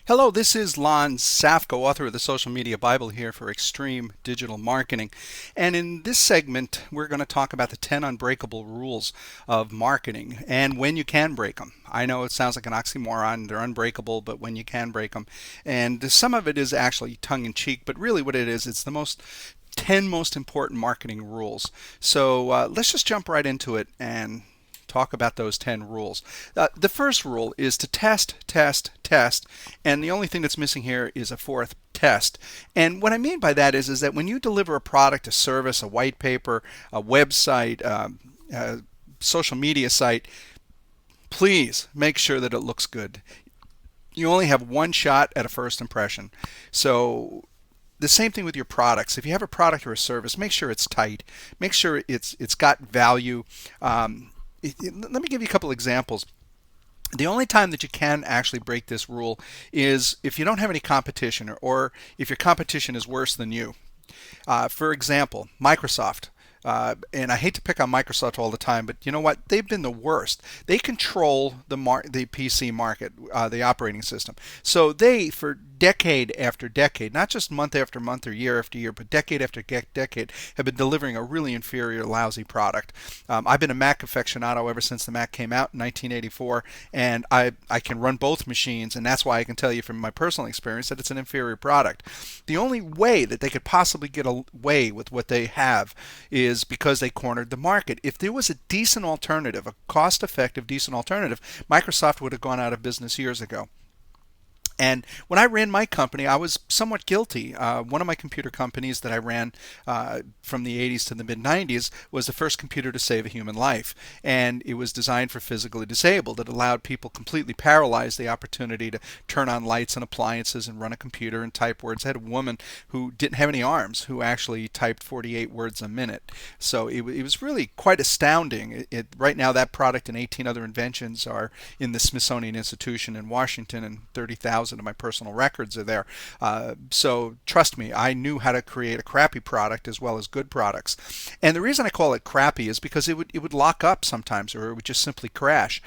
Hello, this is Lon Safko, author of the Social Media Bible here for Extreme Digital Marketing. And in this segment, we're going to talk about the 10 unbreakable rules of marketing and when you can break them. I know it sounds like an oxymoron, they're unbreakable, but when you can break them. And some of it is actually tongue in cheek, but really what it is, it's the 10 most important marketing rules. So let's just jump right into it and talk about those 10 rules. The first rule is to test, test, test, and the only thing that's missing here is a fourth test. And what I mean by that is that when you deliver a product, a service, a white paper, a website, a social media site, please make sure that it looks good. You only have one shot at a first impression. So the same thing with your products. If you have a product or a service, make sure it's tight. Make sure it's got value. Let me give you a couple examples. The only time that you can actually break this rule is if you don't have any competition or if your competition is worse than you. For example, Microsoft. And I hate to pick on Microsoft all the time, but you know what? They've been the worst. They control the PC market, the operating system. So they, for decade after decade, not just month after month or year after year, but decade after decade, have been delivering a really inferior, lousy product. I've been a Mac aficionado ever since the Mac came out in 1984, and I can run both machines, and that's why I can tell you from my personal experience that it's an inferior product. The only way that they could possibly get away with what they have is because they cornered the market. If there was a decent alternative, a cost-effective, decent alternative, Microsoft would have gone out of business years ago. And when I ran my company, I was somewhat guilty. One of my computer companies that I ran from the 80s to the mid-90s was the first computer to save a human life. And it was designed for physically disabled. It allowed people completely paralyzed the opportunity to turn on lights and appliances and run a computer and type words. I had a woman who didn't have any arms who actually typed 48 words a minute. So it was really quite astounding. Right now, that product and 18 other inventions are in the Smithsonian Institution in Washington, and 30,000 of my personal records are there. So trust me, I knew how to create a crappy product as well as good products. And the reason I call it crappy is because it would lock up sometimes, or it would just simply crash.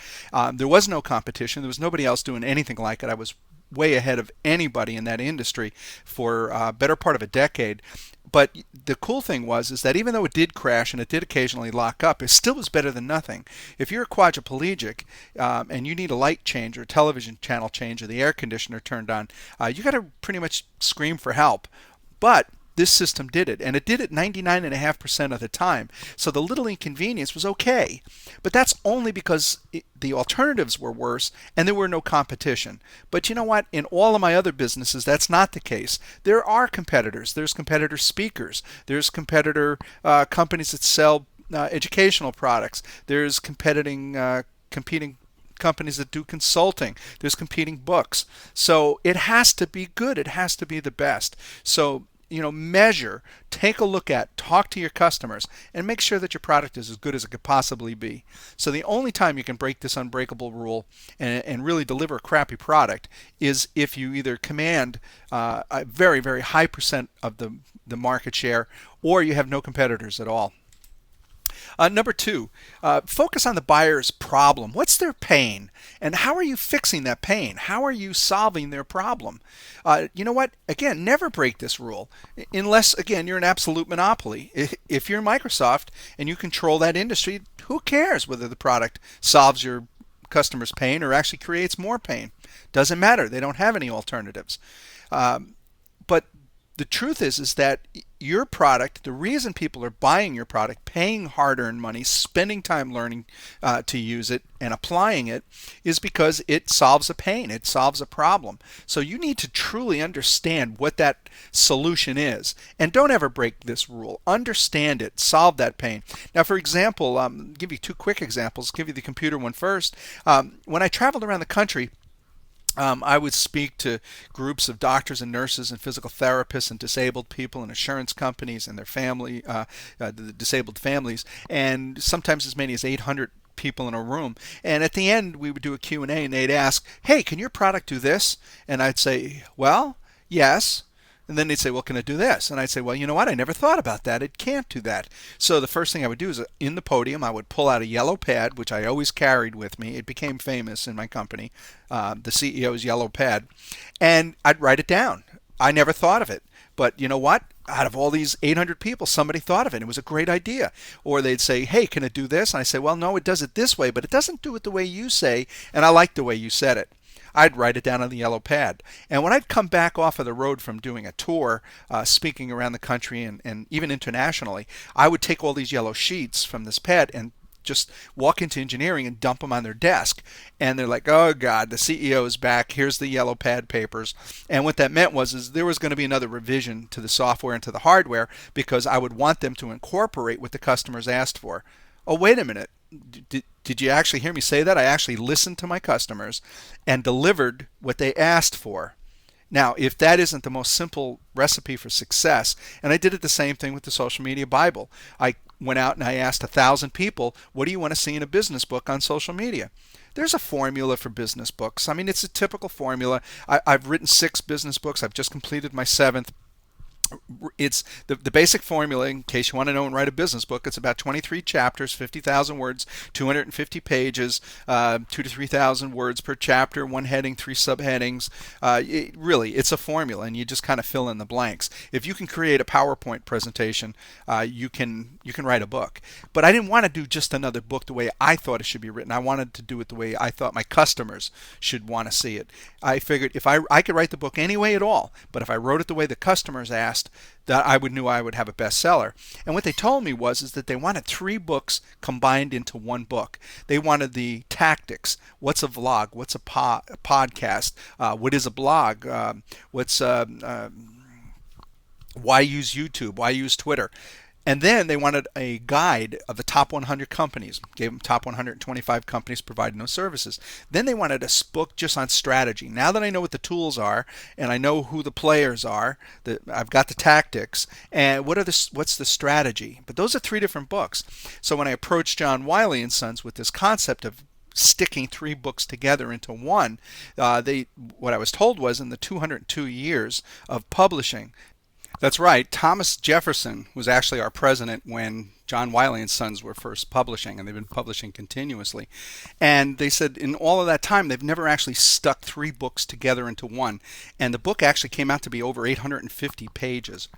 There was no competition. There was nobody else doing anything like it. I was way ahead of anybody in that industry for a better part of a decade. But the cool thing was is that even though it did crash and it did occasionally lock up, it still was better than nothing. If you're a quadriplegic and you need a light change or a television channel change or the air conditioner turned on, you got to pretty much scream for help. But this system did it, and it did it 99.5% of the time. So the little inconvenience was okay. But that's only because the alternatives were worse and there were no competition. But you know what? In all of my other businesses, that's not the case. There are competitors. There's competitor speakers. There's competitor companies that sell educational products. There's competing companies that do consulting. There's competing books. So it has to be good. It has to be the best. So measure, take a look at, talk to your customers, and make sure that your product is as good as it could possibly be. So the only time you can break this unbreakable rule and really deliver a crappy product is if you either command a very, very high percent of the market share, or you have no competitors at all. Number two, focus on the buyer's problem. What's their pain? And how are you fixing that pain? How are you solving their problem? You know what? Again, never break this rule unless, again, you're an absolute monopoly. If you're Microsoft and you control that industry, who cares whether the product solves your customer's pain or actually creates more pain? Doesn't matter. They don't have any alternatives. But the truth is that your product, the reason people are buying your product, paying hard-earned money, spending time learning to use it and applying it, is because it solves a pain, it solves a problem. So you need to truly understand what that solution is. And don't ever break this rule. Understand it, solve that pain. Now, for example, I'll give you two quick examples. I'll give you the computer one first. When I traveled around the country, I would speak to groups of doctors and nurses and physical therapists and disabled people and insurance companies and their family, the disabled families, and sometimes as many as 800 people in a room. And at the end, we would do a Q&A, and they'd ask, hey, can your product do this? And I'd say, well, yes. And then they'd say, well, can it do this? And I'd say, well, you know what? I never thought about that. It can't do that. So the first thing I would do is in the podium, I would pull out a yellow pad, which I always carried with me. It became famous in my company, the CEO's yellow pad. And I'd write it down. I never thought of it. But you know what? Out of all these 800 people, somebody thought of it. It was a great idea. Or they'd say, hey, can it do this? And I say, well, no, it does it this way, but it doesn't do it the way you say, and I like the way you said it. I'd write it down on the yellow pad. And when I'd come back off of the road from doing a tour, speaking around the country and even internationally, I would take all these yellow sheets from this pad and just walk into engineering and dump them on their desk. And they're like, oh God, the CEO is back. Here's the yellow pad papers. And what that meant was there was going to be another revision to the software and to the hardware because I would want them to incorporate what the customers asked for. Oh, wait a minute. Did you actually hear me say that? I actually listened to my customers and delivered what they asked for. Now, if that isn't the most simple recipe for success, and I did it the same thing with the Social Media Bible. I went out and I asked 1,000 people, what do you want to see in a business book on social media? There's a formula for business books. I mean, it's a typical formula. I've written 6 business books. I've just completed my 7th. It's the basic formula, in case you want to know and write a business book. It's about 23 chapters, 50,000 words, 250 pages, 2 to 3,000 words per chapter, 1 heading, 3 subheadings. Really, it's a formula, and you just kind of fill in the blanks. If you can create a PowerPoint presentation, you can write a book. But I didn't want to do just another book the way I thought it should be written. I wanted to do it the way I thought my customers should want to see it. I figured if I could write the book any way at all, but if I wrote it the way the customers asked, that I knew I would have a bestseller. And what they told me was that they wanted 3 books combined into one book. They wanted the tactics. What's a vlog? What's a podcast? What is a blog? Why use YouTube? Why use Twitter? And then they wanted a guide of the top 100 companies. Gave them top 125 companies providing those services. Then they wanted a book just on strategy. Now that I know what the tools are and I know who the players are, I've got the tactics and what's the strategy. But those are 3 different books. So when I approached John Wiley and Sons with this concept of sticking 3 books together into one, what I was told was in the 202 years of publishing. That's right. Thomas Jefferson was actually our president when John Wiley and Sons were first publishing, and they've been publishing continuously. And they said in all of that time, they've never actually stuck 3 books together into one. And the book actually came out to be over 850 pages.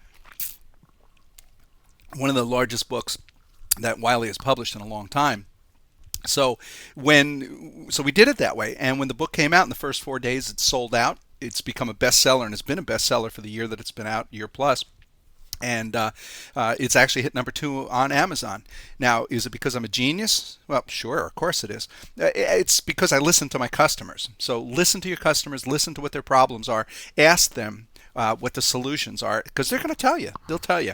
One of the largest books that Wiley has published in a long time. So we did it that way. And when the book came out in the first 4 days, it sold out. It's become a bestseller, and it's been a bestseller for the year that it's been out, year plus. And it's actually hit number 2 on Amazon. Now, is it because I'm a genius? Well, sure, of course it is. It's because I listen to my customers. So listen to your customers, listen to what their problems are, ask them what the solutions are, because they're going to tell you. They'll tell you.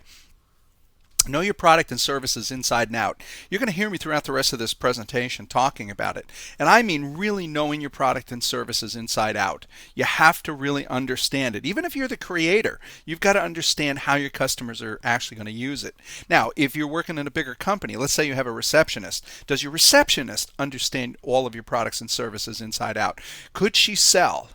Know your product and services inside and out. You're going to hear me throughout the rest of this presentation talking about it. And I mean really knowing your product and services inside out. You have to really understand it. Even if you're the creator, you've got to understand how your customers are actually going to use it. Now, if you're working in a bigger company, let's say you have a receptionist. Does your receptionist understand all of your products and services inside out? Could she sell?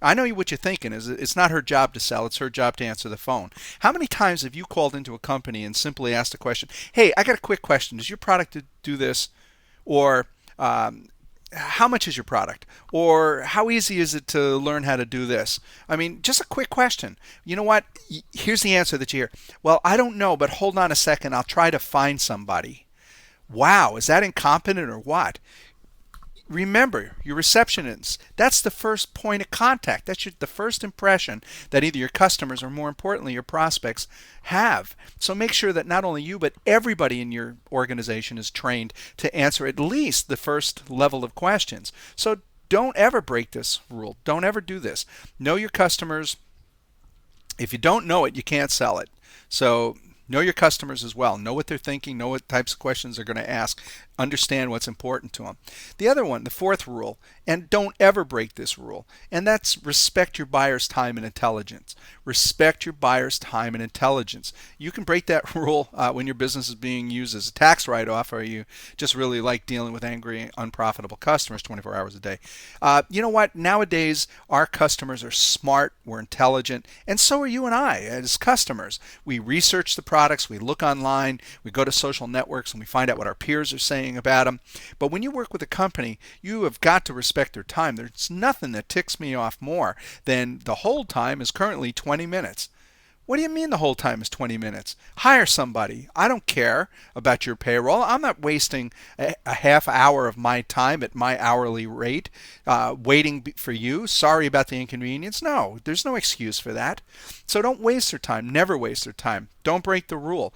I know what you're thinking is it's not her job to sell, it's her job to answer the phone. How many times have you called into a company and simply asked a question, hey, I got a quick question, does your product do this? Or how much is your product? Or how easy is it to learn how to do this? I mean, just a quick question. You know what? Here's the answer that you hear. Well, I don't know, but hold on a second, I'll try to find somebody. Wow, is that incompetent or what? Remember, your receptionist, that's the first point of contact. That's the first impression that either your customers or more importantly your prospects have. So make sure that not only you but everybody in your organization is trained to answer at least the first level of questions. So don't ever break this rule. Don't ever do this. Know your customers. If you don't know it, you can't sell it. So know your customers as well. Know what they're thinking. Know what types of questions they're going to ask. Understand what's important to them. The other one, the 4th rule, And don't ever break this rule. And that's respect your buyer's time and intelligence. Respect your buyer's time and intelligence. You can break that rule when your business is being used as a tax write-off, or you just really like dealing with angry, unprofitable customers 24 hours a day. You know what? Nowadays, our customers are smart, we're intelligent, and so are you and I as customers. We research the products, we look online, we go to social networks, and we find out what our peers are saying about them. But when you work with a company, you have got to respect their time. There's nothing that ticks me off more than the hold time is currently 20 minutes. What do you mean the whole time is 20 minutes? Hire somebody. I don't care about your payroll. I'm not wasting a half hour of my time at my hourly rate waiting for you. Sorry about the inconvenience. No, there's no excuse for that. So don't waste their time. Never waste their time. Don't break the rule.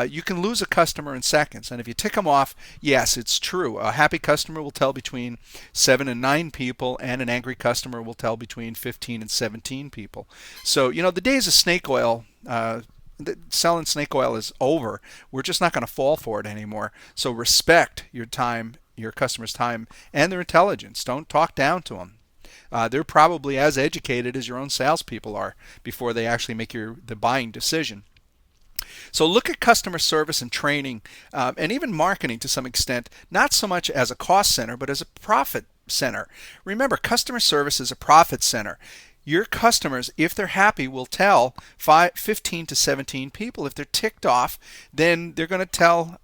You can lose a customer in seconds. And if you tick them off, yes, it's true. A happy customer will tell between 7 and 9 people, and an angry customer will tell between 15 and 17 people. So, you know, the days of snake oil, selling snake oil is over. We're just not going to fall for it anymore. So respect your time, your customer's time, and their intelligence. Don't talk down to them. They're probably as educated as your own salespeople are before they actually make the buying decision. So look at customer service and training and even marketing to some extent, not so much as a cost center, but as a profit center. Remember, customer service is a profit center. Your customers, if they're happy, will tell 15 to 17 people. If they're ticked off, then they're going to tell,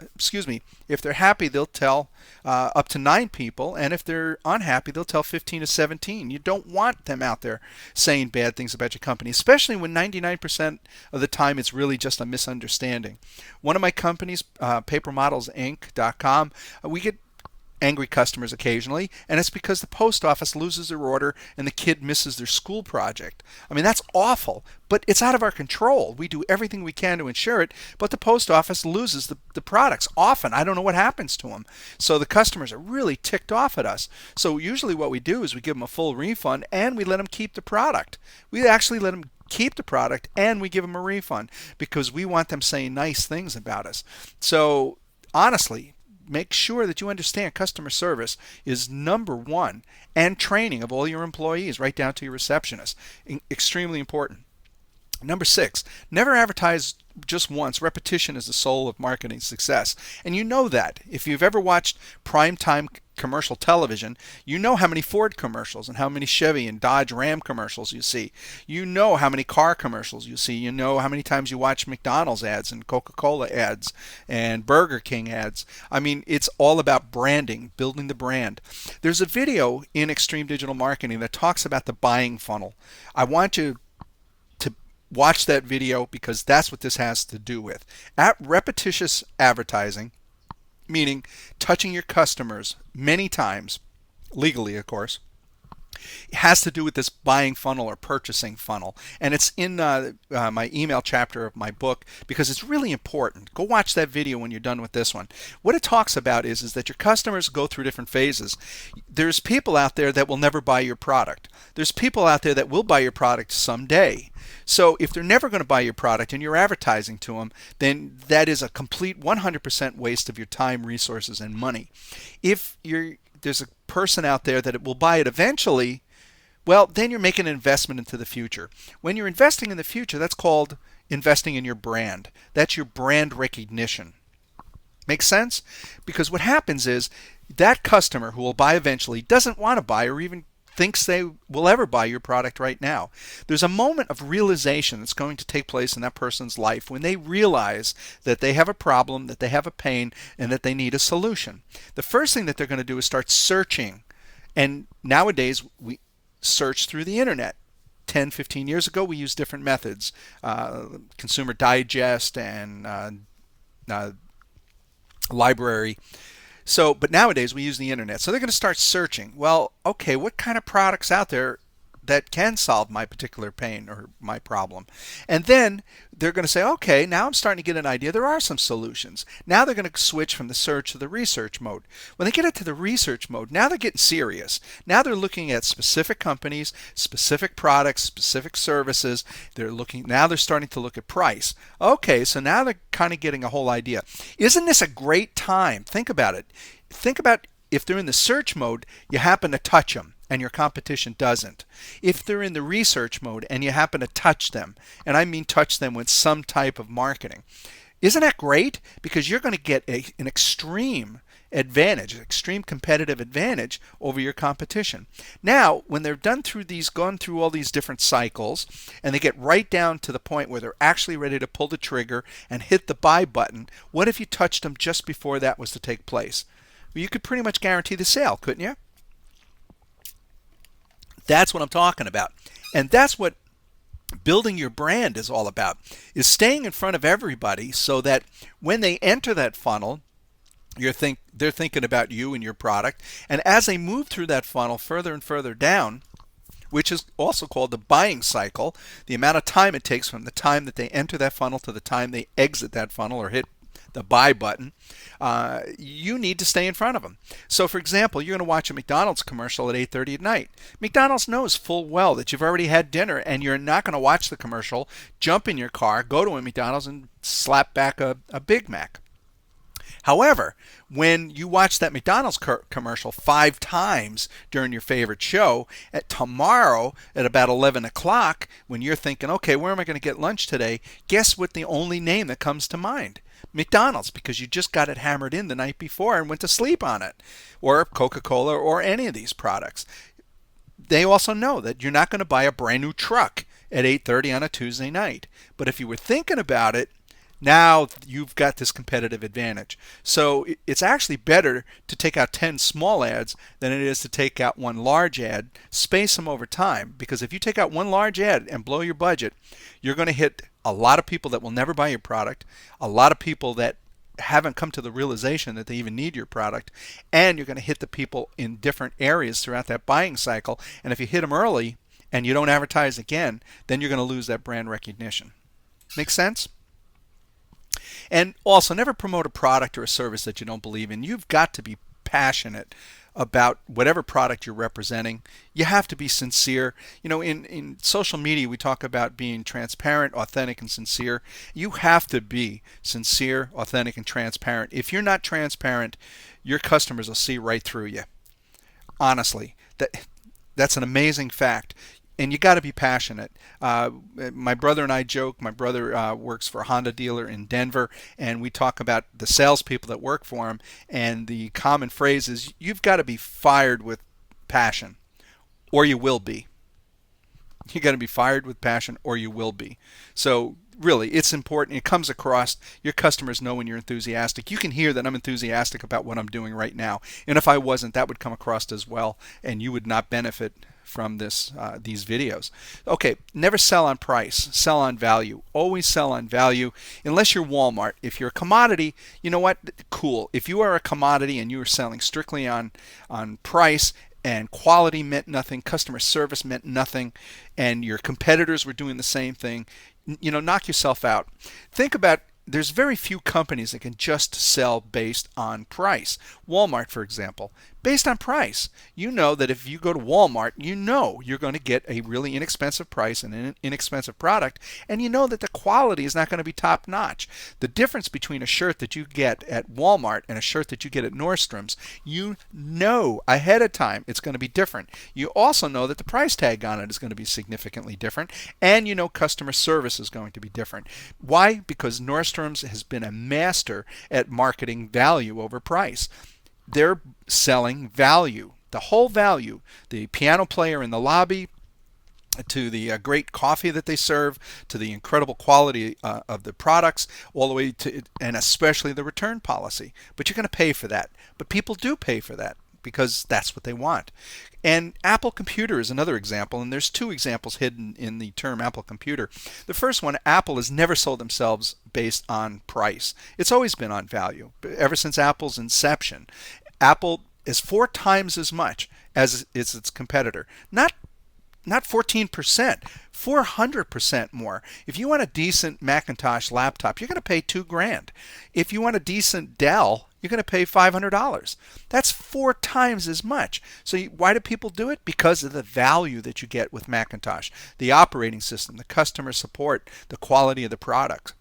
if they're happy, they'll tell up to 9 people. And if they're unhappy, they'll tell 15 to 17. You don't want them out there saying bad things about your company, especially when 99% of the time it's really just a misunderstanding. One of my companies, papermodelsinc.com, we get angry customers occasionally, and it's because the post office loses their order and the kid misses their school project. I mean, that's awful, but it's out of our control. We do everything we can to ensure it, but the post office loses the products. Often, I don't know what happens to them. So the customers are really ticked off at us. So usually what we do is we give them a full refund and we let them keep the product. We actually let them keep the product and we give them a refund because we want them saying nice things about us. So honestly, make sure that you understand customer service is number one, and training of all your employees right down to your receptionist. Extremely important. Number 6, never advertise just once. Repetition is the soul of marketing success. And you know that. If you've ever watched primetime commercial television, you know how many Ford commercials and how many Chevy and Dodge Ram commercials you see. You know how many car commercials you see. You know how many times you watch McDonald's ads and Coca-Cola ads and Burger King ads. I mean, it's all about branding, building the brand. There's a video in Extreme Digital Marketing that talks about the buying funnel. I want you to watch that video because that's what this has to do with. At repetitious advertising, meaning touching your customers many times, legally of course, it has to do with this buying funnel or purchasing funnel. And it's in my email chapter of my book because it's really important. Go watch that video when you're done with this one. What it talks about is that your customers go through different phases. There's people out there that will never buy your product. There's people out there that will buy your product someday. So if they're never going to buy your product and you're advertising to them, then that is a complete 100% waste of your time, resources, and money. If there's a person out there that will buy it eventually, well, then you're making an investment into the future. When you're investing in the future, that's called investing in your brand. That's your brand recognition. Make sense? Because what happens is that customer who will buy eventually doesn't want to buy or even thinks they will ever buy your product right now. There's a moment of realization that's going to take place in that person's life when they realize that they have a problem, that they have a pain, and that they need a solution. The first thing that they're going to do is start searching. And nowadays, we search through the internet. 10, 15 years ago, we used different methods. Consumer Digest and library. So, but nowadays we use the internet. So they're going to start searching. Well, okay, what kind of products out there that can solve my particular pain or my problem? And then they're going to say, okay, now I'm starting to get an idea. There are some solutions. Now they're going to switch from the search to the research mode. When they get into the research mode, now they're getting serious. Now they're looking at specific companies, specific products, specific services. Now they're starting to look at price. Okay, so now they're kind of getting a whole idea. Isn't this a great time? Think about it. Think about if they're in the search mode, you happen to touch them and your competition doesn't. If they're in the research mode and you happen to touch them, and I mean touch them with some type of marketing, isn't that great? Because you're going to get an extreme advantage, an extreme competitive advantage over your competition. Now, when they're gone through all these different cycles, and they get right down to the point where they're actually ready to pull the trigger and hit the buy button, what if you touched them just before that was to take place? Well, you could pretty much guarantee the sale, couldn't you? That's what I'm talking about. And that's what building your brand is all about, is staying in front of everybody so that when they enter that funnel, they're thinking about you and your product. And as they move through that funnel further and further down, which is also called the buying cycle, the amount of time it takes from the time that they enter that funnel to the time they exit that funnel or hit the buy button, you need to stay in front of them. So for example, you're going to watch a McDonald's commercial at 8:30 at night. McDonald's knows full well that you've already had dinner and you're not going to watch the commercial, jump in your car, go to a McDonald's and slap back a Big Mac. However, when you watch that McDonald's commercial 5 times during your favorite show, tomorrow at about 11 o'clock, when you're thinking, okay, where am I going to get lunch today? Guess what the only name that comes to mind? McDonald's, because you just got it hammered in the night before and went to sleep on it. Or Coca-Cola or any of these products. They also know that you're not going to buy a brand new truck at 8:30 on a Tuesday night. But if you were thinking about it, now you've got this competitive advantage. So it's actually better to take out 10 small ads than it is to take out one large ad. Space them over time, because if you take out one large ad and blow your budget, you're going to hit a lot of people that will never buy your product, a lot of people that haven't come to the realization that they even need your product, and you're going to hit the people in different areas throughout that buying cycle. And if you hit them early and you don't advertise again, then you're going to lose that brand recognition. Make sense? And also, never promote a product or a service that you don't believe in. You've got to be passionate about whatever product you're representing. You have to be sincere. You know, in social media, we talk about being transparent, authentic, and sincere. You have to be sincere, authentic, and transparent. If you're not transparent, your customers will see right through you. Honestly, that's an amazing fact. And you got to be passionate. My brother and I joke. My brother works for a Honda dealer in Denver, and we talk about the salespeople that work for him. And the common phrase is, "You've got to be fired with passion, or you will be." You got to be fired with passion, or you will be. So really, it's important. It comes across. Your customers know when you're enthusiastic. You can hear that I'm enthusiastic about what I'm doing right now. And if I wasn't, that would come across as well, and you would not benefit from these videos. Okay, never sell on price. Sell on value. Always sell on value, unless you're Walmart. If you're a commodity, you know what? Cool. If you are a commodity and you are selling strictly on price, and quality meant nothing, customer service meant nothing, and your competitors were doing the same thing, you know, knock yourself out. Think about, there's very few companies that can just sell based on price. Walmart, for example, based on price. You know that if you go to Walmart, you know you're going to get a really inexpensive price and an inexpensive product, and you know that the quality is not going to be top notch. The difference between a shirt that you get at Walmart and a shirt that you get at Nordstrom's, you know ahead of time it's going to be different. You also know that the price tag on it is going to be significantly different, and you know customer service is going to be different. Why? Because Nordstrom's has been a master at marketing value over price. They're selling value, the whole value, the piano player in the lobby, to the great coffee that they serve, to the incredible quality of the products, all the way to, and especially the return policy. But you're going to pay for that. But people do pay for that because that's what they want. And Apple Computer is another example, and there's 2 examples hidden in the term Apple Computer. The first one, Apple has never sold themselves based on price. It's always been on value. Ever since Apple's inception, Apple is 4 times as much as its competitor. Not 14%, 400% more. If you want a decent Macintosh laptop, you're going to pay $2,000. If you want a decent Dell, you're going to pay $500. That's 4 times as much. So why do people do it? Because of the value that you get with Macintosh, the operating system, the customer support, the quality of the product.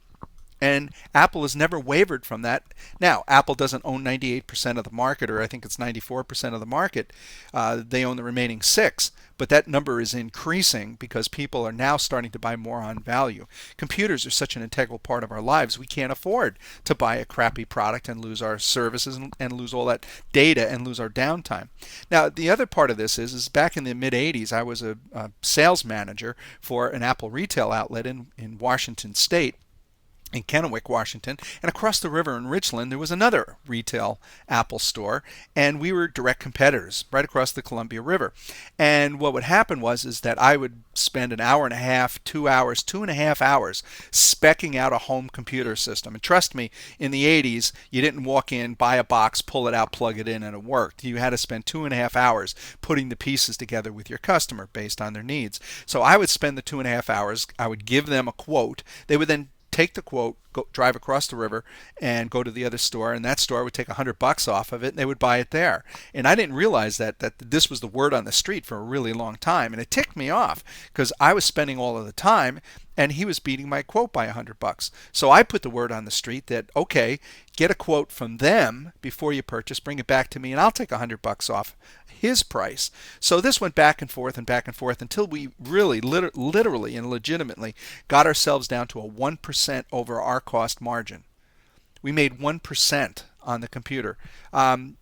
And Apple has never wavered from that. Now, Apple doesn't own 98% of the market, or I think it's 94% of the market. They own the remaining 6, but that number is increasing because people are now starting to buy more on value. Computers are such an integral part of our lives. We can't afford to buy a crappy product and lose our services and lose all that data and lose our downtime. Now, the other part of this is back in the mid 80s, I was a sales manager for an Apple retail outlet in Washington State, in Kennewick, Washington, and across the river in Richland there was another retail Apple store, and we were direct competitors right across the Columbia River. And what would happen was is that I would spend an hour and a half, 2 hours, 2.5 hours specking out a home computer system. And trust me, in the 80s, you didn't walk in, buy a box, pull it out, plug it in, and it worked. You had to spend 2.5 hours putting the pieces together with your customer based on their needs. So I would spend the 2.5 hours, I would give them a quote. They would then take the quote, go drive across the river, and go to the other store, and that store would take $100 off of it, and they would buy it there. And I didn't realize that this was the word on the street for a really long time, and it ticked me off because I was spending all of the time, and he was beating my quote by $100. So I put the word on the street that, okay, get a quote from them before you purchase, bring it back to me, and I'll take $100 off his price. So this went back and forth until we really literally and legitimately got ourselves down to a 1% over our cost margin. We made 1% on the computer.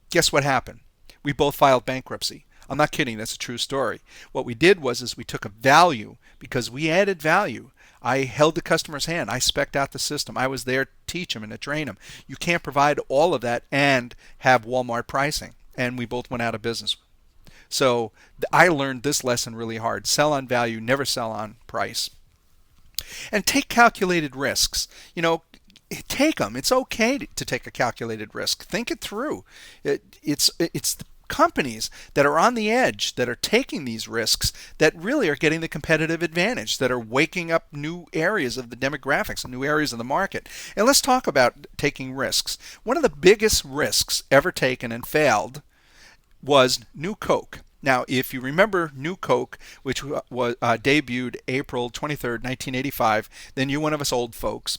Guess what happened? We both filed bankruptcy. I'm not kidding, that's a true story. What we did was we took a value because we added value. I held the customer's hand. I spec'd out the system. I was there to teach them and to train them. You can't provide all of that and have Walmart pricing. And we both went out of business. So I learned this lesson really hard. Sell on value, never sell on price. And take calculated risks. Take them. It's okay to take a calculated risk. Think it through. It's the companies that are on the edge, that are taking these risks, that really are getting the competitive advantage, that are waking up new areas of the demographics and new areas of the market. And let's talk about taking risks. One of the biggest risks ever taken and failed was New Coke. Now, if you remember New Coke, which was debuted April 23rd, 1985, then you're one of us old folks.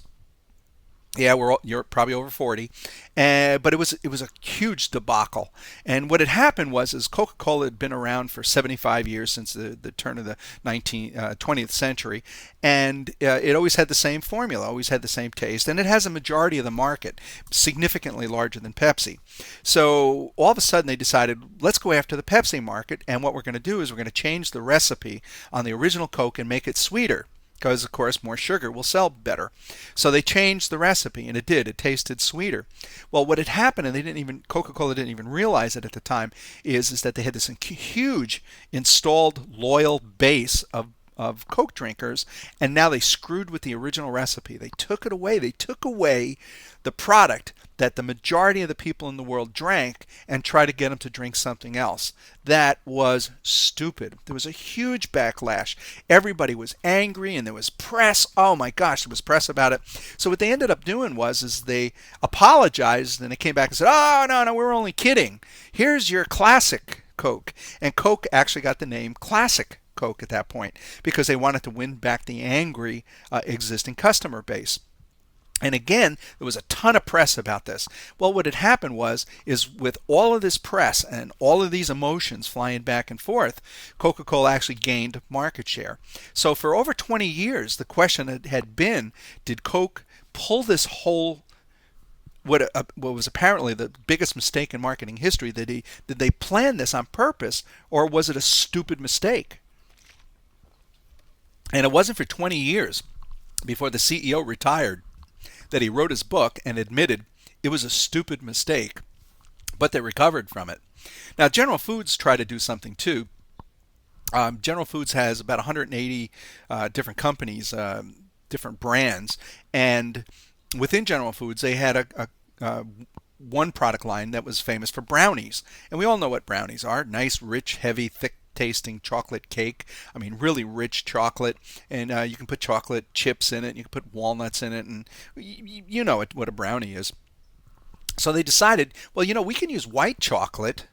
Yeah, you're probably over 40, but it was a huge debacle. And what had happened was Coca-Cola had been around for 75 years, since the turn of the 20th century, and it always had the same formula, always had the same taste, and it has a majority of the market, significantly larger than Pepsi. So all of a sudden they decided, let's go after the Pepsi market, and what we're going to do is we're going to change the recipe on the original Coke and make it sweeter, because of course more sugar will sell better. So they changed the recipe, and it did. It tasted sweeter. Well, what had happened, and Coca-Cola didn't even realize it at the time, is that they had this huge installed loyal base of Coke drinkers, and now they screwed with the original recipe. They took it away. They took away the product that the majority of the people in the world drank and tried to get them to drink something else. That was stupid. There was a huge backlash. Everybody was angry, and there was press. Oh my gosh, there was press about it. So what they ended up doing was they apologized, and they came back and said, oh, no, we're only kidding. Here's your classic Coke. And Coke actually got the name Classic Coke at that point because they wanted to win back the angry existing customer base. And again, there was a ton of press about this. Well, what had happened is with all of this press and all of these emotions flying back and forth, Coca-Cola actually gained market share. So for over 20 years, the question had been, did Coke pull this whole what was apparently the biggest mistake in marketing history? Did they plan this on purpose, or was it a stupid mistake? And it wasn't for 20 years before the CEO retired that he wrote his book and admitted it was a stupid mistake, but they recovered from it. Now, General Foods tried to do something too. General Foods has about 180 different companies, different brands, and within General Foods they had one product line that was famous for brownies. And we all know what brownies are: nice, rich, heavy, thick tasting chocolate cake. I mean, really rich chocolate, and you can put chocolate chips in it, you can put walnuts in it, and you know what a brownie is. So they decided, well, we can use white chocolate,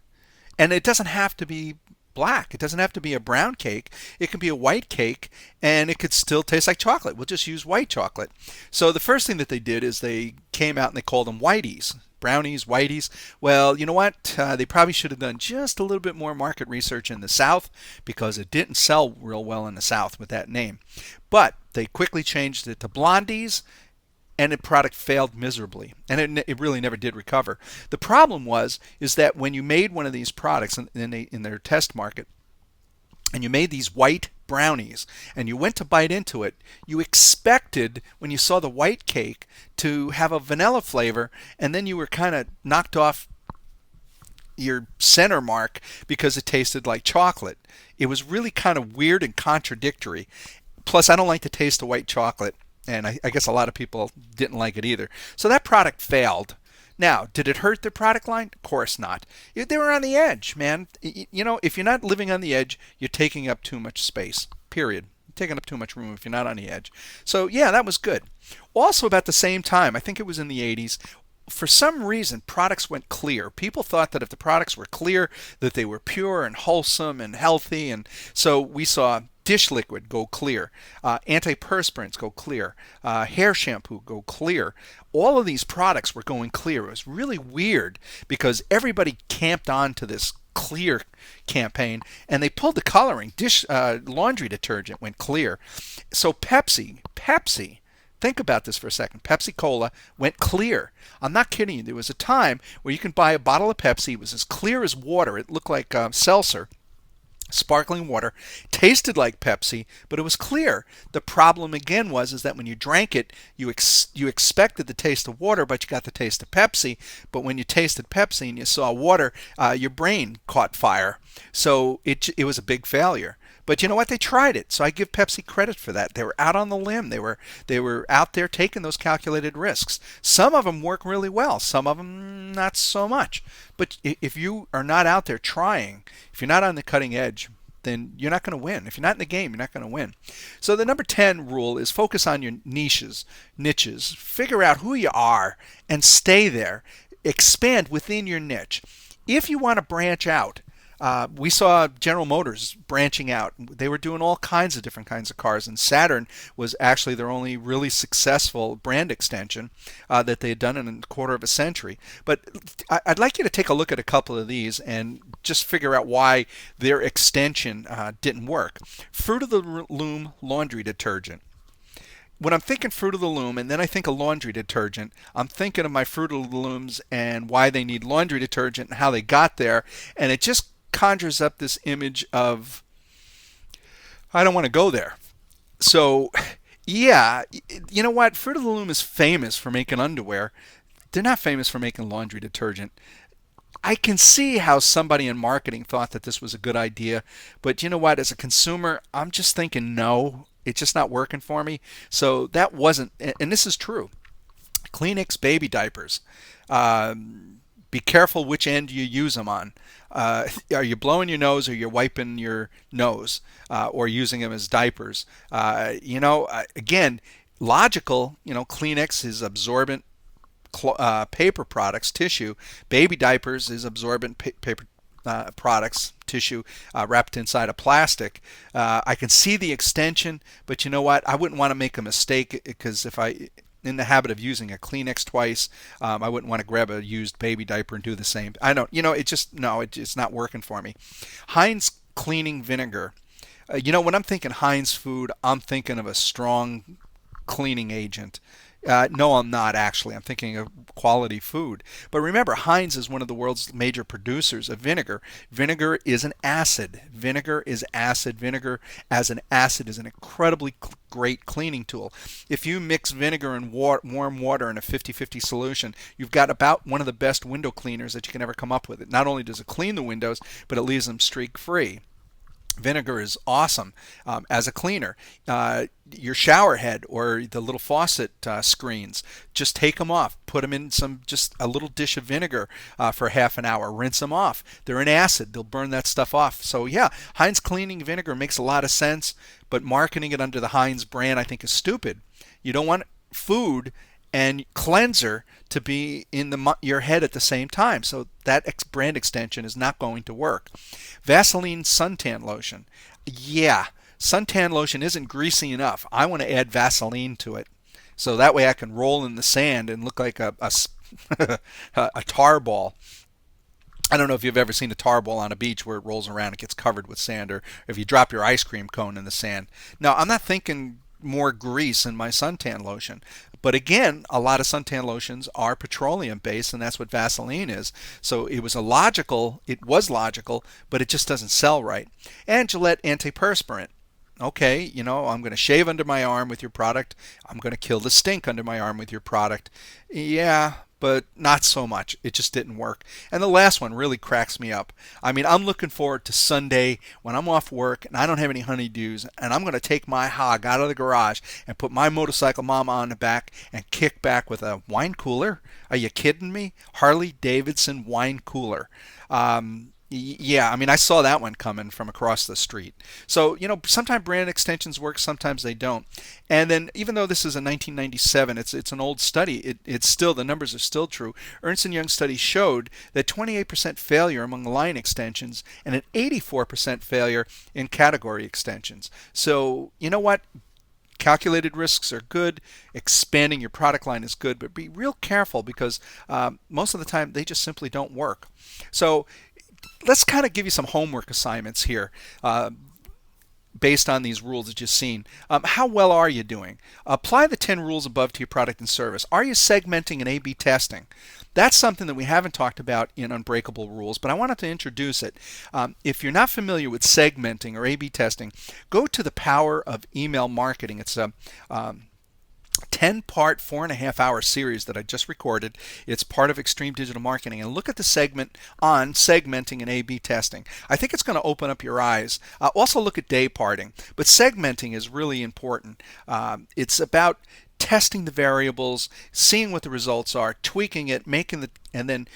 and it doesn't have to be black. It doesn't have to be a brown cake. It can be a white cake, and it could still taste like chocolate. We'll just use white chocolate. So the first thing that they did is they came out and they called them whiteys. Brownies, whiteys. Well, you know what? They probably should have done just a little bit more market research in the South, because it didn't sell real well in the South with that name. But they quickly changed it to blondies, and the product failed miserably, and it really never did recover. The problem is that when you made one of these products in their test market, and you made these white brownies, and you went to bite into it, you expected, when you saw the white cake, to have a vanilla flavor, and then you were kind of knocked off your center mark because it tasted like chocolate. It was really kind of weird and contradictory. Plus, I don't like the taste of white chocolate, and I guess a lot of people didn't like it either. So that product failed. Now, did it hurt their product line? Of course not. They were on the edge, man. You know, if you're not living on the edge, you're taking up too much space, period. You're taking up too much room if you're not on the edge. So, yeah, that was good. Also, about the same time, I think it was in the 80s, for some reason, products went clear. People thought that if the products were clear, that they were pure and wholesome and healthy. And so we saw dish liquid go clear, antiperspirants go clear, hair shampoo go clear. All of these products were going clear. It was really weird because everybody camped on to this clear campaign, and they pulled the coloring. Laundry detergent went clear. So Pepsi, think about this for a second. Pepsi Cola went clear. I'm not kidding you. There was a time where you can buy a bottle of Pepsi. It was as clear as water. It looked like seltzer, sparkling water, tasted like Pepsi, but it was clear. The problem again is that when you drank it, you expected the taste of water, but you got the taste of Pepsi. But when you tasted Pepsi and you saw water, your brain caught fire. So it was a big failure. But you know what? They tried it. So I give Pepsi credit for that. They were out on the limb. They were out there taking those calculated risks. Some of them work really well. Some of them not so much. But if you are not out there trying, if you're not on the cutting edge, then you're not going to win. If you're not in the game, you're not going to win. So the number 10 rule is focus on your niches. Figure out who you are and stay there. Expand within your niche. If you want to branch out, we saw General Motors branching out. They were doing all kinds of different kinds of cars, and Saturn was actually their only really successful brand extension that they had done in a quarter of a century. But I'd like you to take a look at a couple of these and just figure out why their extension didn't work. Fruit of the Loom laundry detergent. When I'm thinking Fruit of the Loom and then I think of laundry detergent, I'm thinking of my Fruit of the Looms and why they need laundry detergent and how they got there, and it just conjures up this image of, I don't want to go there. So, yeah, you know what? Fruit of the Loom is famous for making underwear. They're not famous for making laundry detergent. I can see how somebody in marketing thought that this was a good idea, but you know what? As a consumer, I'm just thinking, no, it's just not working for me. So that wasn't, and this is true. Kleenex baby diapers. Be careful which end you use them on. Are you blowing your nose, or you're wiping your nose, or using them as diapers? Again, logical. Kleenex is absorbent paper products, tissue. Baby diapers is absorbent paper products, tissue wrapped inside a plastic. I can see the extension, but you know what? I wouldn't want to make a mistake, because if I in the habit of using a Kleenex twice, I wouldn't want to grab a used baby diaper and do the same. I don't, it's not working for me. Heinz cleaning vinegar. When I'm thinking Heinz food, I'm thinking of a strong cleaning agent. No, I'm not actually. I'm thinking of quality food. But remember, Heinz is one of the world's major producers of vinegar. Vinegar is an acid. Vinegar is acid. Vinegar as an acid is an incredibly great cleaning tool. If you mix vinegar and warm water in a 50-50 solution, you've got about one of the best window cleaners that you can ever come up with. It not only does it clean the windows, but it leaves them streak-free. Vinegar is awesome as a cleaner. Your shower head or the little faucet screens, just take them off. Put them in just a little dish of vinegar for half an hour. Rinse them off. They're an acid. They'll burn that stuff off. So yeah, Heinz cleaning vinegar makes a lot of sense, but marketing it under the Heinz brand I think is stupid. You don't want food and cleanser to be in your head at the same time. So that brand extension is not going to work. Vaseline suntan lotion. Yeah, suntan lotion isn't greasy enough. I want to add Vaseline to it. So that way I can roll in the sand and look like a tar ball. I don't know if you've ever seen a tar ball on a beach where it rolls around and gets covered with sand, or if you drop your ice cream cone in the sand. Now, I'm not thinking more grease in my suntan lotion. But again, a lot of suntan lotions are petroleum based, and that's what Vaseline is. So it was logical, but it just doesn't sell right. And Gillette antiperspirant. Okay, I'm going to shave under my arm with your product. I'm going to kill the stink under my arm with your product. Yeah, but not so much. It just didn't work. And the last one really cracks me up. I mean, I'm looking forward to Sunday when I'm off work and I don't have any honeydews, and I'm going to take my hog out of the garage and put my motorcycle mama on the back and kick back with a wine cooler. Are you kidding me? Harley Davidson wine cooler. Yeah, I mean, I saw that one coming from across the street. So, sometimes brand extensions work, sometimes they don't. And then, even though this is a 1997, it's an old study, it's still, the numbers are still true. Ernst & Young study showed that 28% failure among line extensions and an 84% failure in category extensions. So, you know what? Calculated risks are good. Expanding your product line is good, but be real careful because most of the time they just simply don't work. So, let's kind of give you some homework assignments here based on these rules that you've seen. How well are you doing? Apply the 10 rules above to your product and service. Are you segmenting and A/B testing? That's something that we haven't talked about in Unbreakable Rules, but I wanted to introduce it. If you're not familiar with segmenting or A/B testing, go to the Power of Email Marketing. It's a 10-part, 4.5-hour series that I just recorded. It's part of Extreme Digital Marketing. And look at the segment on segmenting and A/B testing. I think it's going to open up your eyes. Also look at day parting. But segmenting is really important. It's about testing the variables, seeing what the results are, tweaking it, and then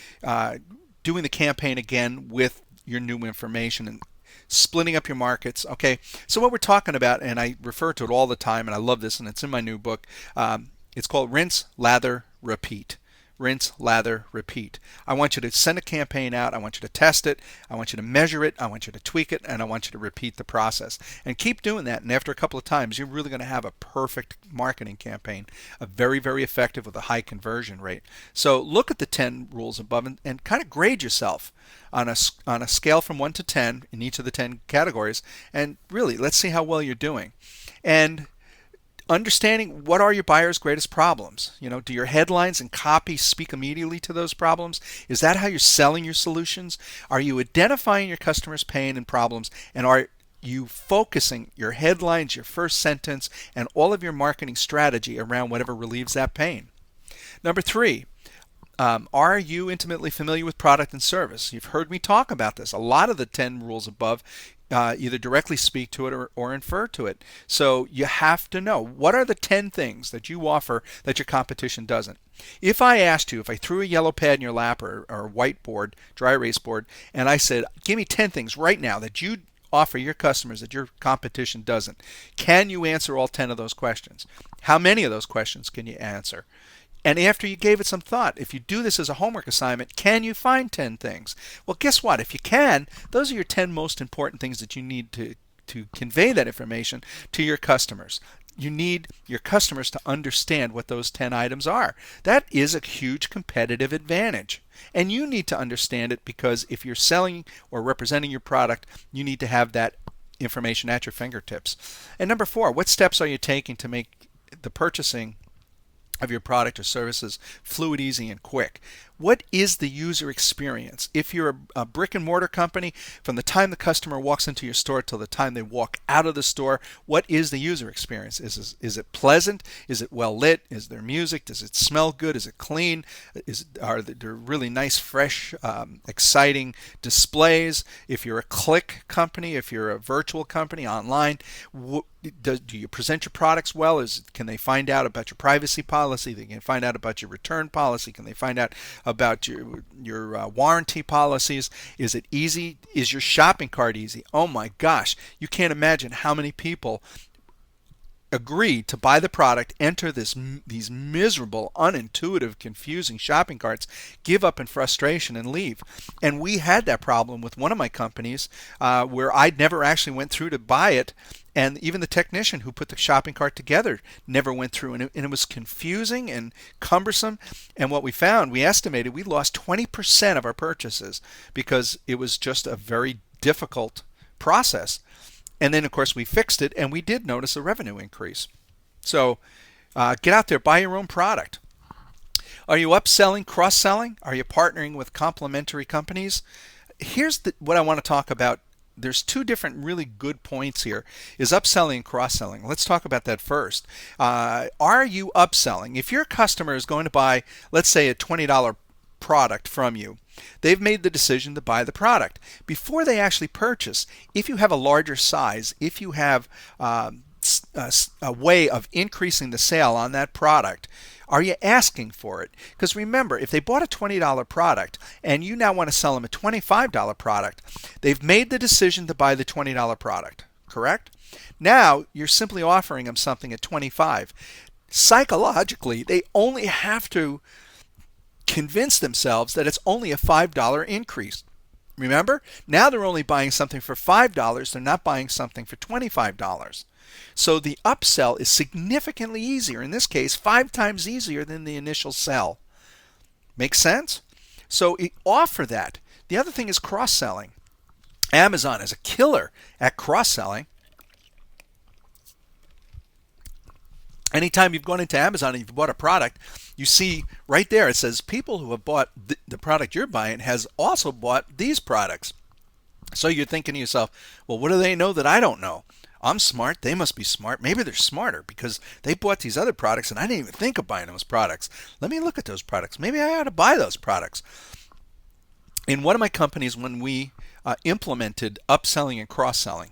doing the campaign again with your new information and splitting up your markets. Okay, so what we're talking about, and I refer to it all the time, and I love this, and it's in my new book. It's called Rinse, Lather, Repeat. Rinse, lather, repeat. I want you to send a campaign out. I want you to test it. I want you to measure it. I want you to tweak it, and I want you to repeat the process. And keep doing that. And after a couple of times, you're really going to have a perfect marketing campaign, a very, very effective with a high conversion rate. So look at the 10 rules above and kind of grade yourself on a scale from 1 to 10 in each of the 10 categories. And really, let's see how well you're doing. And understanding what are your buyers' greatest problems. Do your headlines and copy speak immediately to those problems? Is that how you're selling your solutions? Are you identifying your customers' pain and problems? And are you focusing your headlines, your first sentence, and all of your marketing strategy around whatever relieves that pain? Number 3, are you intimately familiar with product and service? You've heard me talk about this. A lot of the 10 rules above either directly speak to it or infer to it. So you have to know, what are the 10 things that you offer that your competition doesn't? If I threw a yellow pad in your lap or a whiteboard, dry erase board, and I said, give me 10 things right now that you offer your customers that your competition doesn't, can you answer all 10 of those questions? How many of those questions can you answer? And after you gave it some thought, if you do this as a homework assignment, can you find 10 things? Well, guess what? If you can, those are your 10 most important things that you need to convey that information to your customers. You need your customers to understand what those 10 items are. That is a huge competitive advantage. And you need to understand it because if you're selling or representing your product, you need to have that information at your fingertips. And number 4, what steps are you taking to make the purchasing of your product or services fluid, easy, and quick? What is the user experience? If you're a brick and mortar company, from the time the customer walks into your store till the time they walk out of the store, what is the user experience? Is it pleasant? Is it well lit? Is there music? Does it smell good? Is it clean? Are there really nice, fresh, exciting displays? If you're a click company, if you're a virtual company online, do you present your products well? Can they find out about your privacy policy? They can find out about your return policy. Can they find out about your warranty policies? Is it easy? Is your shopping cart easy? Oh my gosh, you can't imagine how many people agree to buy the product, enter these miserable, unintuitive, confusing shopping carts, give up in frustration, and leave. And we had that problem with one of my companies where I'd never actually went through to buy it, and even the technician who put the shopping cart together never went through, and it was confusing and cumbersome. And what we found, we estimated we lost 20% of our purchases because it was just a very difficult process. And then, of course, we fixed it, and we did notice a revenue increase. So get out there, buy your own product. Are you upselling, cross-selling? Are you partnering with complementary companies? Here's what I want to talk about. There's two different really good points here, is upselling and cross-selling. Let's talk about that first. Are you upselling? If your customer is going to buy, let's say, a $20 product from you, they've made the decision to buy the product. Before they actually purchase, if you have a larger size, if you have a way of increasing the sale on that product, are you asking for it? Because remember, if they bought a $20 product and you now want to sell them a $25 product, they've made the decision to buy the $20 product, correct? Now you're simply offering them something at $25. Psychologically, they only have to convince themselves that it's only a $5 increase. Remember? Now they're only buying something for $5. They're not buying something for $25. So the upsell is significantly easier. In this case, 5 times easier than the initial sell. Make sense? So offer that. The other thing is cross-selling. Amazon is a killer at cross-selling. Anytime you've gone into Amazon and you've bought a product, you see right there it says people who have bought the product you're buying has also bought these products. So you're thinking to yourself, well, what do they know that I don't know? I'm smart. They must be smart. Maybe they're smarter because they bought these other products and I didn't even think of buying those products. Let me look at those products. Maybe I ought to buy those products. In one of my companies, when we implemented upselling and cross-selling,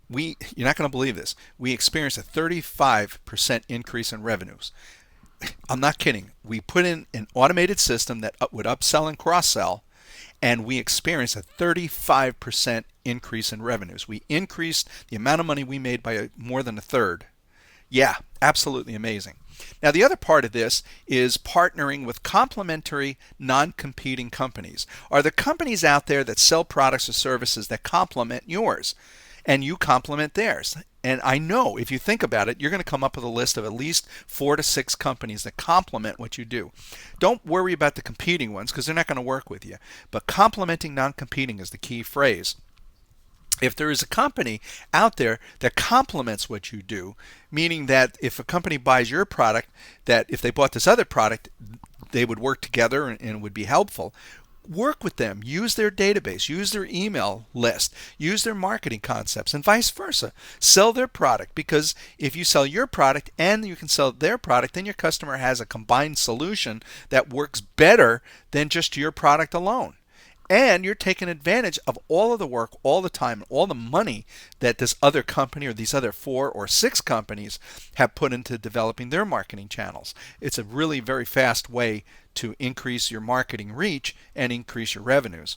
you're not going to believe this, we experienced a 35% increase in revenues. I'm not kidding. We put in an automated system that would upsell and cross-sell, and we experienced a 35% increase in revenues. We increased the amount of money we made by more than a third. Yeah, absolutely amazing. Now, the other part of this is partnering with complementary, non-competing companies. Are there companies out there that sell products or services that complement yours, and you complement theirs? And I know if you think about it, you're going to come up with a list of at least 4 to 6 companies that complement what you do. Don't worry about the competing ones because they're not going to work with you. But complementing, non-competing is the key phrase. If there is a company out there that complements what you do, meaning that if a company buys your product, that if they bought this other product, they would work together and would be helpful. Work with them, use their database, use their email list, use their marketing concepts, and vice versa. Sell their product, because if you sell your product and you can sell their product, then your customer has a combined solution that works better than just your product alone. And you're taking advantage of all of the work, all the time, all the money that this other company or these other 4 or 6 companies have put into developing their marketing channels. It's a really very fast way to increase your marketing reach and increase your revenues.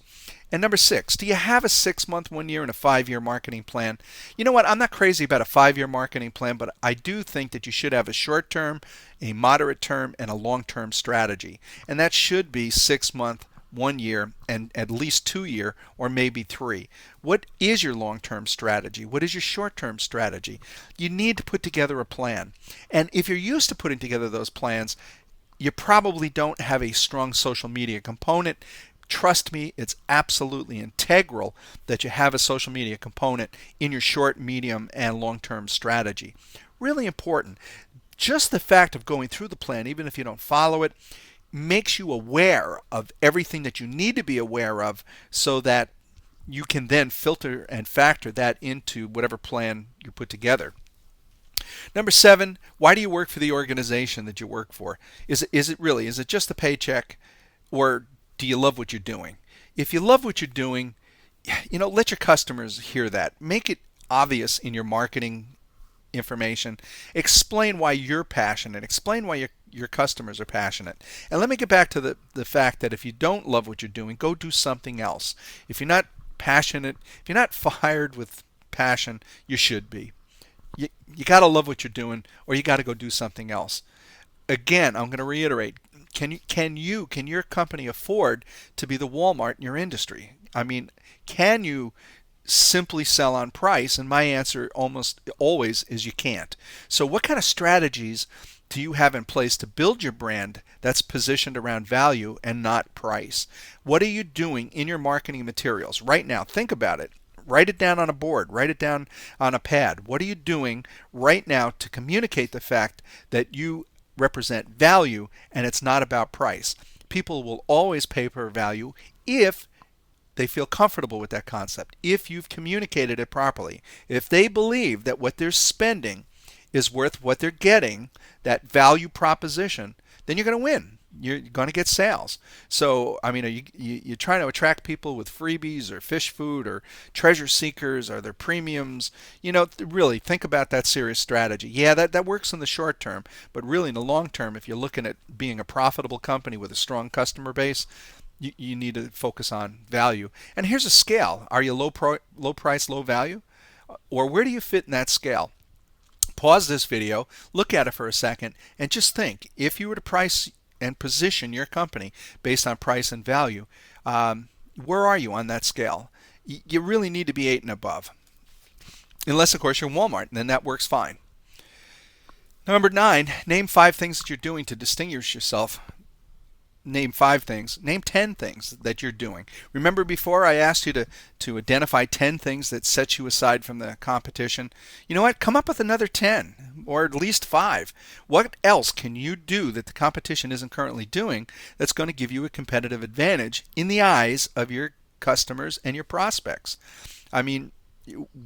And number 6, do you have a 6-month, 1 year, and a 5-year marketing plan? You know what? I'm not crazy about a 5-year marketing plan, but I do think that you should have a short term, a moderate term, and a long-term strategy. And that should be 6-month, 1 year, and at least 2 year, or maybe 3. What is your long-term strategy? What is your short-term strategy? You need to put together a plan. And if you're used to putting together those plans, you probably don't have a strong social media component. Trust me, it's absolutely integral that you have a social media component in your short, medium, and long-term strategy. Really important. Just the fact of going through the plan, even if you don't follow it, makes you aware of everything that you need to be aware of so that you can then filter and factor that into whatever plan you put together. Number 7, why do you work for the organization that you work for? Is it just a paycheck, or do you love what you're doing? If you love what you're doing, let your customers hear that. Make it obvious in your marketing information. Explain why you're passionate. Explain why your customers are passionate. And let me get back to the fact that if you don't love what you're doing, go do something else. If you're not passionate, if you're not fired with passion, you should be. You got to love what you're doing, or you got to go do something else. Again, I'm going to reiterate. Can your company afford to be the Walmart in your industry? I mean, can you simply sell on price? And my answer almost always is you can't. So what kind of strategies do you have in place to build your brand that's positioned around value and not price? What are you doing in your marketing materials right now? Think about it. Write it down on a board. Write it down on a pad. What are you doing right now to communicate the fact that you represent value and it's not about price? People will always pay for value if they feel comfortable with that concept, if you've communicated it properly, if they believe that what they're spending is worth what they're getting, that value proposition, then you're going to win. You're going to get sales. So, I mean, you're trying to attract people with freebies or fish food or treasure seekers or their premiums. Really think about that serious strategy. Yeah, that works in the short term, but really in the long term, if you're looking at being a profitable company with a strong customer base, you need to focus on value. And here's a scale. Are you low price, low value? Or where do you fit in that scale? Pause this video, look at it for a second, and just think, if you were to price and position your company based on price and value, where are you on that scale? You really need to be 8 and above. Unless, of course, you're Walmart, and then that works fine. Number 9, name 5 things that you're doing to distinguish yourself. Name 5 things. Name 10 things that you're doing. Remember before I asked you to identify 10 things that set you aside from the competition? You know what? Come up with another 10 or at least 5. What else can you do that the competition isn't currently doing that's going to give you a competitive advantage in the eyes of your customers and your prospects? I mean,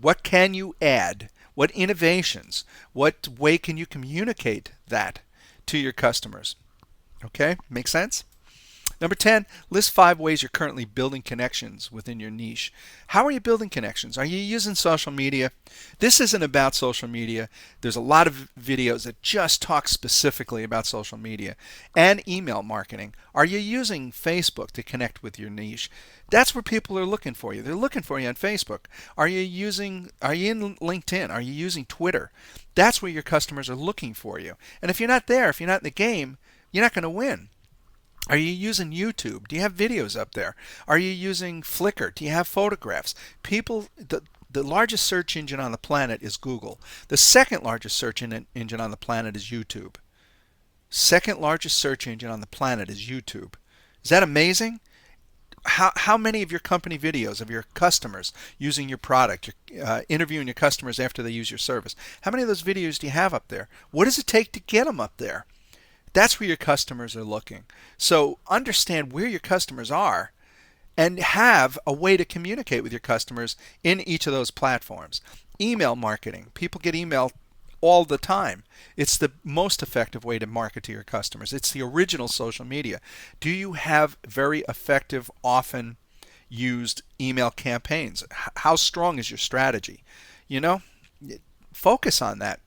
what can you add? What innovations? What way can you communicate that to your customers? Okay, make sense? Number 10, list 5 ways you're currently building connections within your niche. How are you building connections? Are you using social media? This isn't about social media. There's a lot of videos that just talk specifically about social media and email marketing. Are you using Facebook to connect with your niche? That's where people are looking for you. They're looking for you on Facebook. Are you in LinkedIn? Are you using Twitter? That's where your customers are looking for you. And if you're not there, if you're not in the game, you're not going to win. Are you using YouTube? Do you have videos up there? Are you using Flickr? Do you have photographs? The largest search engine on the planet is Google. The second largest search engine on the planet is YouTube. Second largest search engine on the planet is YouTube. Is that amazing? How many of your company videos of your customers using your product, interviewing your customers after they use your service, how many of those videos do you have up there? What does it take to get them up there? That's where your customers are looking. So understand where your customers are and have a way to communicate with your customers in each of those platforms. Email marketing. People get email all the time. It's the most effective way to market to your customers. It's the original social media. Do you have very effective, often used email campaigns? How strong is your strategy? Focus on that.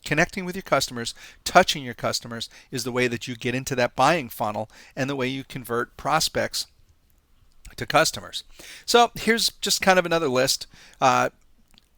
Connecting with your customers, touching your customers is the way that you get into that buying funnel and the way you convert prospects to customers. So here's just kind of another list, a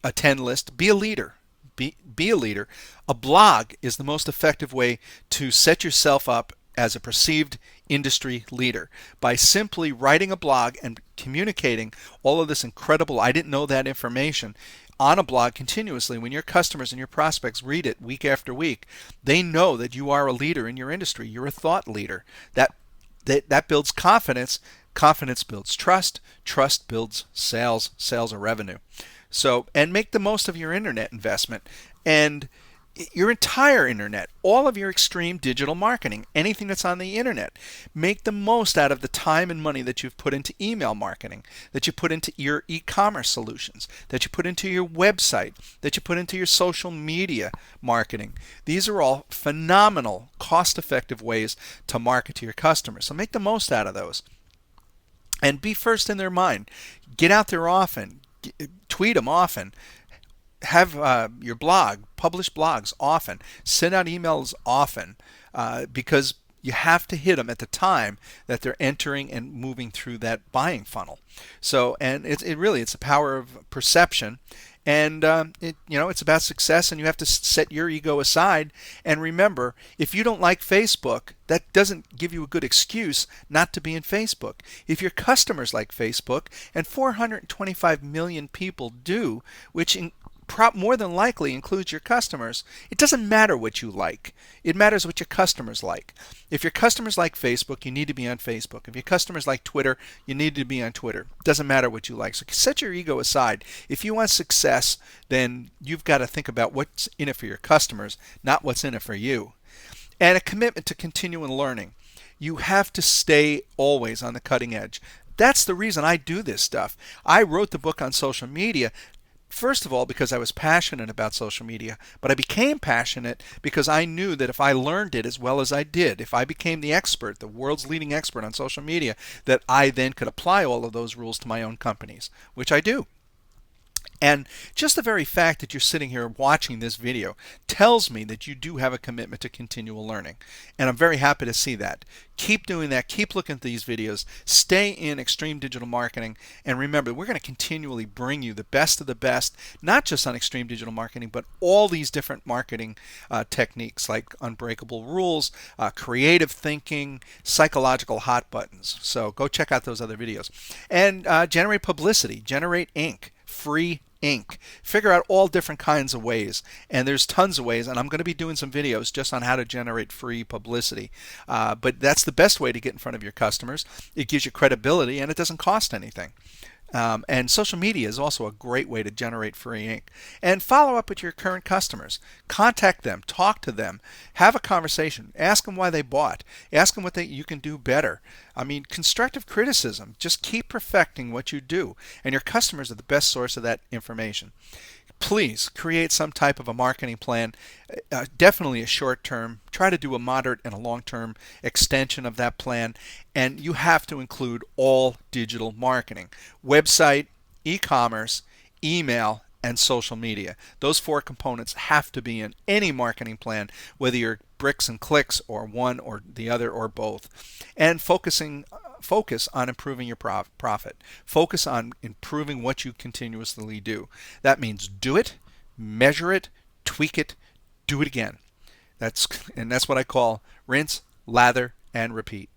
10 list. Be a leader. Be a leader. A blog is the most effective way to set yourself up as a perceived industry leader by simply writing a blog and communicating all of this incredible, I didn't know that information on a blog continuously. When your customers and your prospects read it week after week, they know that you are a leader in your industry. You're a thought leader. That builds confidence. Confidence builds trust. Trust builds sales. Sales are revenue. So, and make the most of your internet investment and your entire internet, all of your extreme digital marketing, anything that's on the internet. Make the most out of the time and money that you've put into email marketing, that you put into your e-commerce solutions, that you put into your website, that you put into your social media marketing. These are all phenomenal, cost-effective ways to market to your customers. So make the most out of those. And be first in their mind. Get out there often. Tweet them often. Have your blog, publish blogs often, send out emails often, because you have to hit them at the time that they're entering and moving through that buying funnel. So, and it's the power of perception And it's about success, and you have to set your ego aside. And remember, if you don't like Facebook, that doesn't give you a good excuse not to be in Facebook. If your customers like Facebook, and 425 million people do, which more than likely includes your customers, it doesn't matter what you like. It matters what your customers like. If your customers like Facebook, you need to be on Facebook. If your customers like Twitter, you need to be on Twitter. It doesn't matter what you like. So set your ego aside. If you want success, then you've got to think about what's in it for your customers, not what's in it for you. And a commitment to continual learning. You have to stay always on the cutting edge. That's the reason I do this stuff. I wrote the book on social media, first of all, because I was passionate about social media, but I became passionate because I knew that if I learned it as well as I did, if I became the expert, the world's leading expert on social media, that I then could apply all of those rules to my own companies, which I do. And just the very fact that you're sitting here watching this video tells me that you do have a commitment to continual learning. And I'm very happy to see that. Keep doing that. Keep looking at these videos. Stay in extreme digital marketing. And remember, we're going to continually bring you the best of the best, not just on extreme digital marketing, but all these different marketing techniques like Unbreakable Rules, creative thinking, psychological hot buttons. So go check out those other videos. And generate publicity, generate ink, free ink. Figure out all different kinds of ways, and there's tons of ways, and I'm going to be doing some videos just on how to generate free publicity. But that's the best way to get in front of your customers. It gives you credibility, and it doesn't cost anything. And social media is also a great way to generate free ink. And follow up with your current customers. Contact them, talk to them, have a conversation, ask them why they bought, ask them what you can do better. I mean, constructive criticism. Just keep perfecting what you do, and your customers are the best source of that information. Please create some type of a marketing plan, definitely a short term. Try to do a moderate and a long term extension of that plan. And you have to include all digital marketing: website, e-commerce, email, and social media. Those 4 components have to be in any marketing plan, whether you're bricks and clicks or one or the other or both. And focus on improving your profit. Focus on improving what you continuously do. That means do it, measure it, tweak it, do it again. That's what I call rinse, lather, and repeat.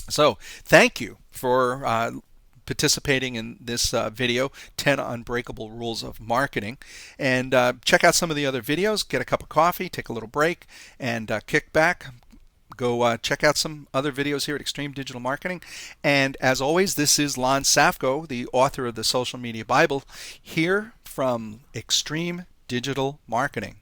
So thank you for participating in this video, 10 Unbreakable Rules of Marketing. And check out some of the other videos, get a cup of coffee, take a little break, and kick back. Go check out some other videos here at Extreme Digital Marketing. And as always, this is Lon Safko, the author of the Social Media Bible, here from Extreme Digital Marketing.